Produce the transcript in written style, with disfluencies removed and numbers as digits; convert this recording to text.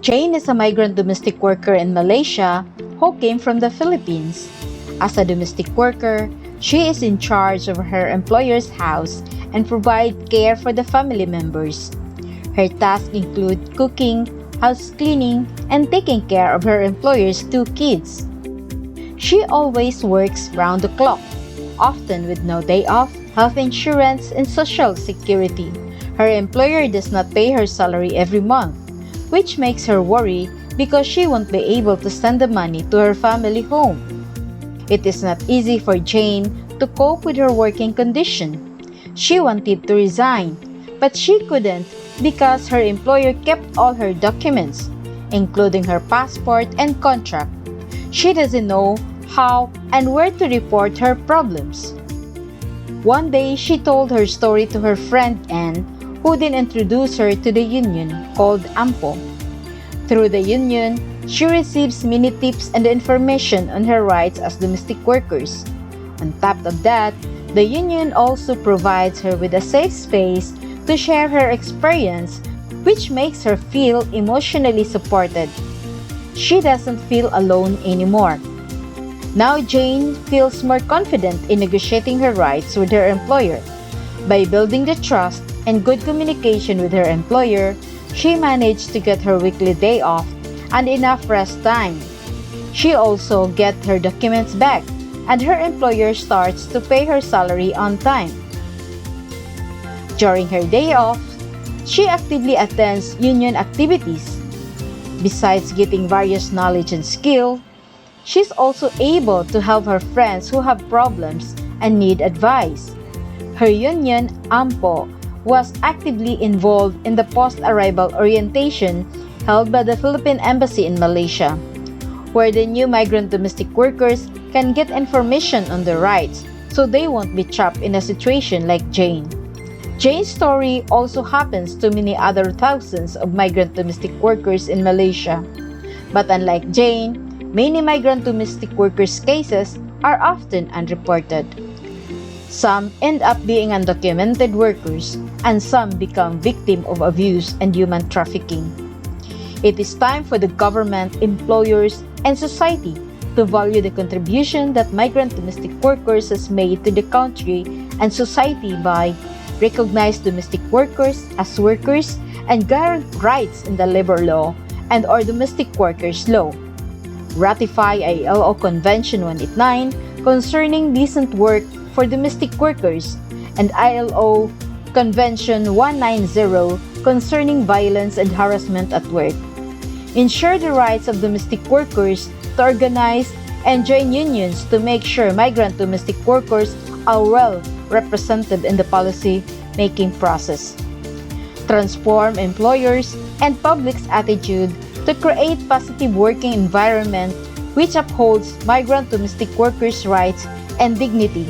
Jane is a migrant domestic worker in Malaysia who came from the Philippines. As a domestic worker, she is in charge of her employer's house and provide care for the family members. Her tasks include cooking, house cleaning, and taking care of her employer's two kids. She always works round the clock, often with no day off, health insurance, and social security. Her employer does not pay her salary every month, which makes her worry because she won't be able to send the money to her family home. It is not easy for Jane to cope with her working condition. She wanted to resign, but she couldn't because her employer kept all her documents, including her passport and contract. She doesn't know how and where to report her problems. One day, she told her story to her friend Anne, who then introduced her to the union called AMPO. Through the union, she receives many tips and information on her rights as domestic workers. On top of that, the union also provides her with a safe space to share her experience, which makes her feel emotionally supported. She doesn't feel alone anymore. Now Jane feels more confident in negotiating her rights with her employer. By building the trust and good communication with her employer, she managed to get her weekly day off and enough rest time. She also gets her documents back, and her employer starts to pay her salary on time. During her day off, she actively attends union activities. Besides getting various knowledge and skill, she's also able to help her friends who have problems and need advice. Her union, AMPO, was actively involved in the post-arrival orientation held by the Philippine Embassy in Malaysia, where the new migrant domestic workers can get information on their rights so they won't be trapped in a situation like Jane. Jane's story also happens to many other thousands of migrant domestic workers in Malaysia. But unlike Jane, many migrant domestic workers' cases are often unreported. Some end up being undocumented workers, and some become victims of abuse and human trafficking. It is time for the government, employers, and society to value the contribution that migrant domestic workers has made to the country and society by recognize domestic workers as workers and guarantee rights in the labor law and or domestic workers law. Ratify ILO Convention 189 concerning decent work for domestic workers and ILO Convention 190 concerning violence and harassment at work. Ensure the rights of domestic workers to organize and join unions to make sure migrant domestic workers are well represented in the policy-making process. Transform employers and public's attitude to create positive working environment which upholds migrant domestic workers' rights and dignity.